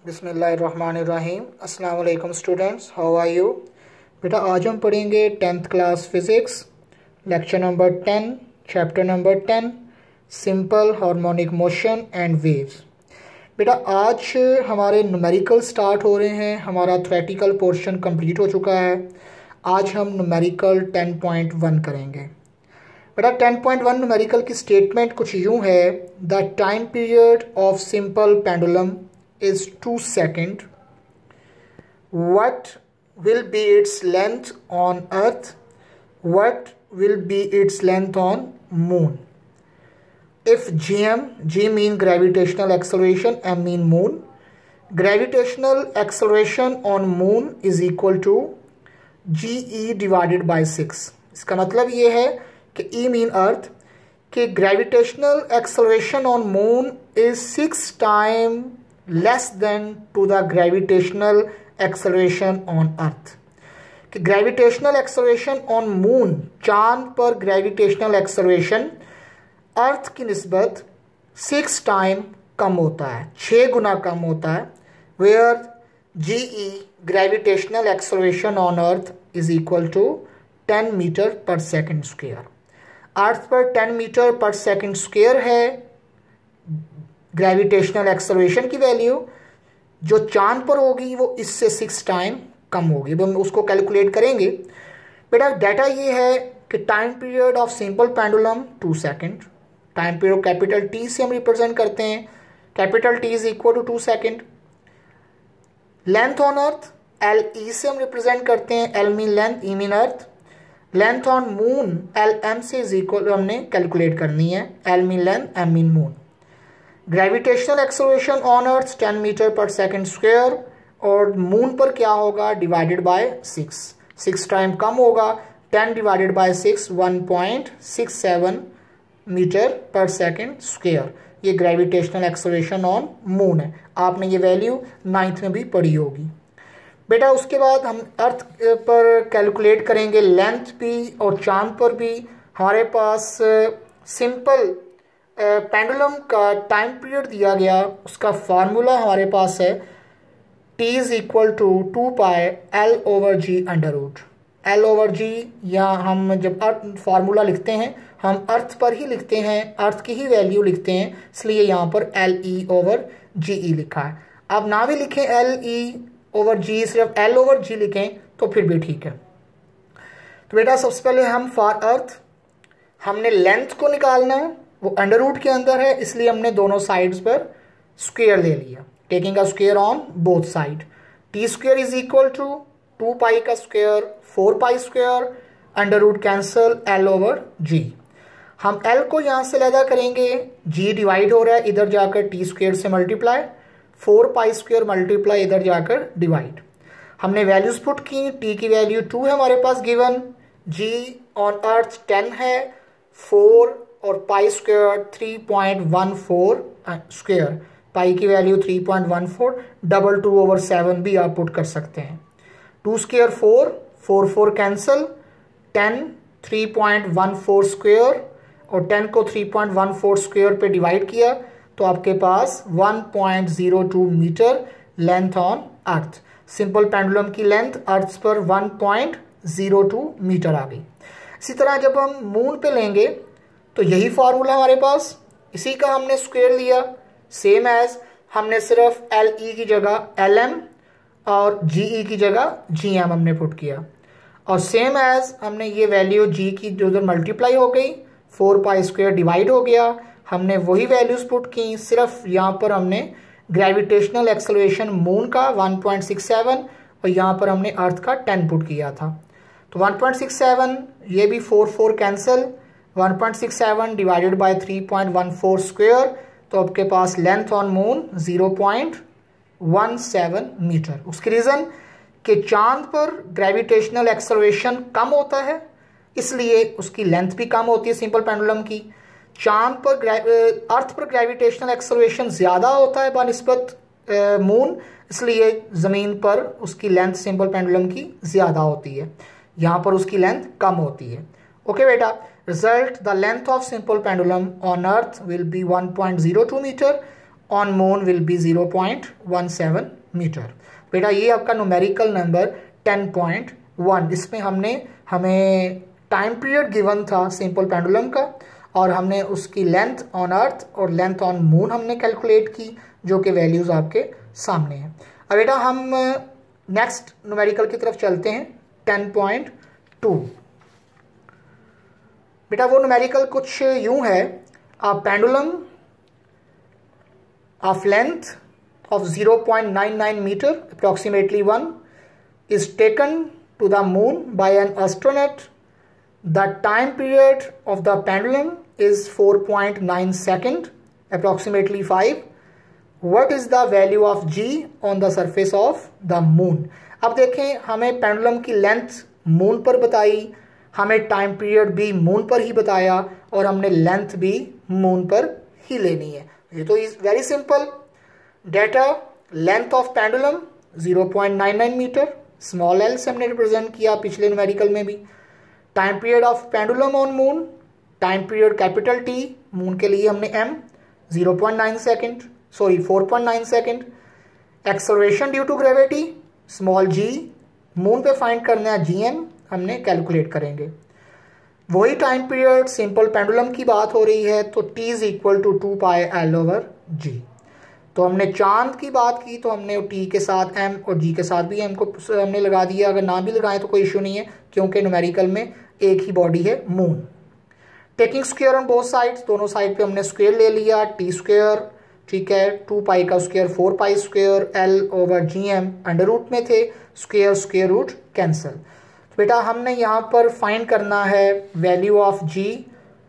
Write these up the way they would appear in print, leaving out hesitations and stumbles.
बिस्मिल्लाहिर्रहमानिर्रहीम। अस्सलाम वालेकुम स्टूडेंट्स, हाउ आर यू। बेटा आज हम पढ़ेंगे 10th class physics, lecture number 10, chapter number 10, simple harmonic motion and waves. बेटा आज हमारे न्यूमेरिकल स्टार्ट हो रहे हैं, हमारा थ्योरेटिकल पोर्शन कंप्लीट हो चुका है। आज हम न्यूमेरिकल 10.1 करेंगे। बेटा 10.1 न्यूमेरिकल की स्टेटमेंट कुछ यूँ है, the time period of simple pendulum is 2 seconds. What will be its length on earth? What will be its length on moon? If G mean gravitational acceleration, M mean moon, gravitational acceleration on moon is equal to GE divided by 6. इसका मतलब ये है कि E mean earth, कि gravitational acceleration on moon is 6 times less than to the gravitational acceleration on earth. कि gravitational acceleration on moon, चांद पर gravitational acceleration अर्थ की निस्बत 6 टाइम कम होता है, 6 गुना कम होता है। Where GE gravitational acceleration on earth is equal to 10 metre per second square. Earth पर 10 मीटर पर सेकेंड स्क्वायर है ग्रेविटेशनल एक्सेलरेशन की वैल्यू, जो चांद पर होगी वो इससे 6 टाइम कम होगी। अब हम उसको कैलकुलेट करेंगे। बेटा डाटा ये है कि time period of simple pendulum 2 second. Time period capital T से हम रिप्रेजेंट करते हैं, कैपिटल T is equal to 2 second. Length on earth LE से हम रिप्रेजेंट करते हैं, L mean length, E mean earth. Length on moon LM से इज इक्वल हमने कैलकुलेट करनी है, L mean length, M mean moon. Gravitational acceleration on earth 10 metre per second square, और moon पर क्या होगा, डिवाइडेड बाय 6 टाइम कम होगा। 10 divided by 6 1.67 metre per second square. ये ग्रेविटेशनल एक्सेलरेशन ऑन मून है। आपने ये वैल्यू 9th में भी पढ़ी होगी। बेटा उसके बाद हम अर्थ पर कैलकुलेट करेंगे लेंथ भी, और चांद पर भी हमारे पास सिंपल पेंडुलम का टाइम पीरियड दिया गया, उसका फार्मूला हमारे पास है T is equal to 2 pi L/G under root. L/G, या हम जब अर्थ फार्मूला लिखते हैं हम अर्थ पर ही लिखते हैं, अर्थ की ही वैल्यू लिखते हैं, इसलिए यहाँ पर LE/GE लिखा है। अब ना भी लिखें LE/G, सिर्फ L/G लिखें तो फिर भी ठीक है। तो बेटा सबसे पहले हम फॉर अर्थ हमने लेंथ को निकालना है, वो अंडर रूट के अंदर है, इसलिए हमने दोनों साइड्स पर स्क्वायर ले लिया, taking a square on both side. T square is equal to 2 pi का square 4 pi square, under root cancel, L/G। हम L को यहाँ से लैदा करेंगे, G डिवाइड हो रहा है, इधर जाकर T स्क्वायर से मल्टीप्लाई, 4 पाई स्क्वायर मल्टीप्लाई इधर जाकर डिवाइड। हमने वैल्यूज पुट की, T की वैल्यू 2 है हमारे पास गिवन, G ऑन अर्थ 10 है, 4 और पाई स्क्वायर 3.14 स्क्वायर, पाई की वैल्यू 3.14, 2/7 भी आप पुट कर सकते हैं। 2 स्क्वायर 4, 4 कैंसल, 10 3.14 स्क्वायर, और 10 को 3.14 स्क्वायर पे डिवाइड किया तो आपके पास 1.02 metre length on earth. Simple pendulum की लेंथ अर्थ पर 1.02 मीटर आ गई। इसी तरह जब हम मून पे लेंगे तो यही फार्मूला हमारे पास, इसी का हमने स्क्वायर लिया, सेम एज हमने सिर्फ LE की जगह LM और GE की जगह GM हमने पुट किया, और सेम एज हमने ये वैल्यू G की जो उधर मल्टीप्लाई हो गई, 4 पाई स्क्वायर डिवाइड हो गया, हमने वही वैल्यूज पुट की, सिर्फ यहाँ पर हमने ग्रेविटेशनल एक्सेलरेशन मून का 1.67 और यहाँ पर हमने अर्थ का 10 पुट किया था। तो 1.67, ये भी 4 कैंसिल, 1.67 डिवाइडेड बाय 3.14 स्क्वायर, तो आपके पास लेंथ ऑन मून 0.17 मीटर। उसकी रीज़न कि चांद पर ग्रेविटेशनल एक्सेलरेशन कम होता है, इसलिए उसकी लेंथ भी कम होती है सिंपल पेंडुलम की। चांद पर अर्थ पर ग्रेविटेशनल एक्सेलरेशन ज़्यादा होता है बनिस्बत मून, इसलिए ज़मीन पर उसकी लेंथ सिंपल पेंडुलम की ज़्यादा होती है, यहाँ पर उसकी लेंथ कम होती है। ओके बेटा, result the length of simple pendulum on earth will be 1.02 meter on moon will be 0.17 metre. बेटा ये आपका न्यूमेरिकल नंबर 10.1, इसमें हमें टाइम पीरियड गिवन था सिंपल पेंडुलम का, और हमने उसकी लेंथ ऑन अर्थ और लेंथ ऑन मून हमने कैलकुलेट की, जो कि वैल्यूज़ आपके सामने हैं। अब बेटा हम नेक्स्ट न्यूमेरिकल की तरफ चलते हैं 10.2। बेटा वो न्यूमेरिकल कुछ यूं है, a pendulum of length of 0.99 meter, approximately 1, is taken to the moon by an astronaut. The time period of the pendulum is 4.9 seconds, approximately 5. What is the value of g on the surface of the moon? अब देखें, हमें pendulum की length moon पर बताई, हमें time period भी moon पर ही बताया, और हमने लेंथ भी मून पर ही लेनी है। ये तो is very simple. Data length of pendulum 0.99 metre, small L से हमने रिप्रेजेंट किया पिछले न्यूमेरिकल में भी। Time period of pendulum on moon, time period capital T, moon के लिए हमने m 0.9 second, sorry 4.9 second. Acceleration due to gravity small g, moon पे फाइंड करना है gm, हमने कैलकुलेट करेंगे। वही टाइम पीरियड सिंपल पेंडुलम की बात हो रही है, तो t is equal to 2πl/g। तो हमने चांद की बात की, तो हमने t के साथ m और g के साथ भी m को हमने लगा दिया। अगर ना भी लगाएं तो कोई इशू नहीं है, क्योंकि न्यूमेरिकल में एक ही बॉडी है moon. Taking square on both sides, दोनों साइड पे हमने स्क्वायर ले लिया, टी स्क्वायर, ठीक है, 2π का square 4π square, l/gm under root में थे, स्क्वायर स्क्वायर रूट कैंसिल। बेटा हमने यहाँ पर फाइंड करना है वैल्यू ऑफ g।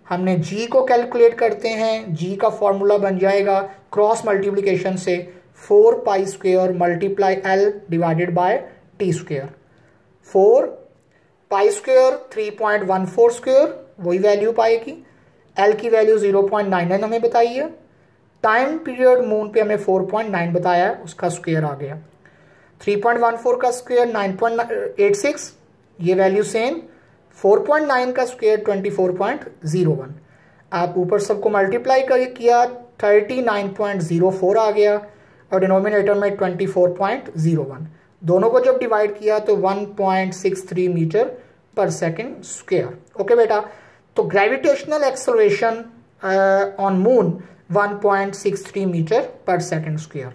हमने g को कैलकुलेट करते हैं, g का फॉर्मूला बन जाएगा क्रॉस मल्टीप्लिकेशन से 4π square multiply l divided by T square. 4π square 3.14 square, वही वैल्यू पाएगी। l की वैल्यू 0.99 हमें बताई है, टाइम पीरियड मून पे हमें 4.9 बताया है, उसका स्क्वायर आ गया। 3.14 का स्क्वायर 9.86, ये वैल्यू सेम। 4.9 का स्क्वायर 24.01। आप ऊपर सबको मल्टीप्लाई करके किया, 39.04 आ गया, और डिनोमिनेटर में 24.01। दोनों को जब डिवाइड किया तो 1.63 metre per second square. Okay बेटा, तो gravitational acceleration on moon 1.63 metre per second square.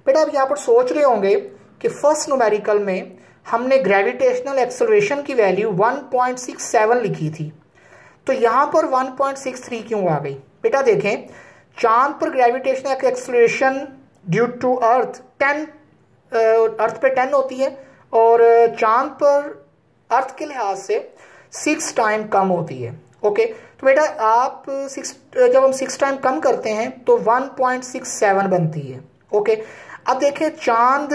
बेटा अब यहाँ पर सोच रहे होंगे कि फर्स्ट न्यूमेरिकल में हमने ग्रेविटेशनल एक्सेलरेशन की वैल्यू 1.67 लिखी थी, तो यहाँ पर 1.63 क्यों आ गई? बेटा देखें, चांद पर gravitational acceleration due to earth 10, earth पे 10 होती है, और चांद पर अर्थ के लिहाज से 6 टाइम कम होती है। ओके, तो बेटा आप जब हम 6 टाइम कम करते हैं तो 1.67 बनती है। ओके, अब देखें, चांद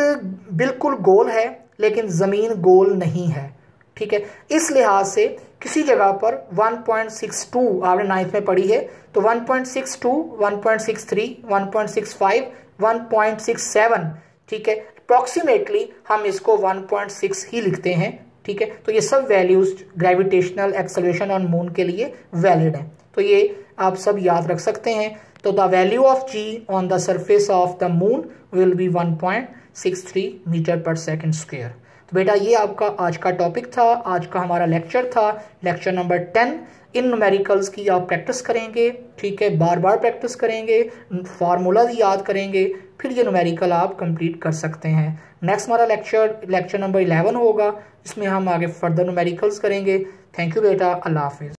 बिल्कुल गोल है लेकिन ज़मीन गोल नहीं है, ठीक है। इस लिहाज से किसी जगह पर 1.62 आपने 9th में पढ़ी है, तो 1.62, 1.63, 1.65, 1.67, ठीक है, अप्रॉक्सीमेटली हम इसको 1.6 ही लिखते हैं, ठीक है। तो ये सब values gravitational acceleration on moon के लिए वैलिड हैं, तो ये आप सब याद रख सकते हैं। तो the value of g on the surface of the moon will be 1.63 metre per second square. तो बेटा ये आपका आज का टॉपिक था, आज का हमारा लेक्चर था, लेक्चर नंबर 10। इन न्यूमेरिकल्स की आप प्रैक्टिस करेंगे, ठीक है, बार बार प्रैक्टिस करेंगे, फार्मूलाज याद करेंगे, फिर ये न्यूमेरिकल आप कंप्लीट कर सकते हैं। नेक्स्ट हमारा लेक्चर नंबर 11 होगा, जिसमें हम आगे फर्दर न्यूमेरिकल्स करेंगे। थैंक यू बेटा, अल्लाह हाफिज़।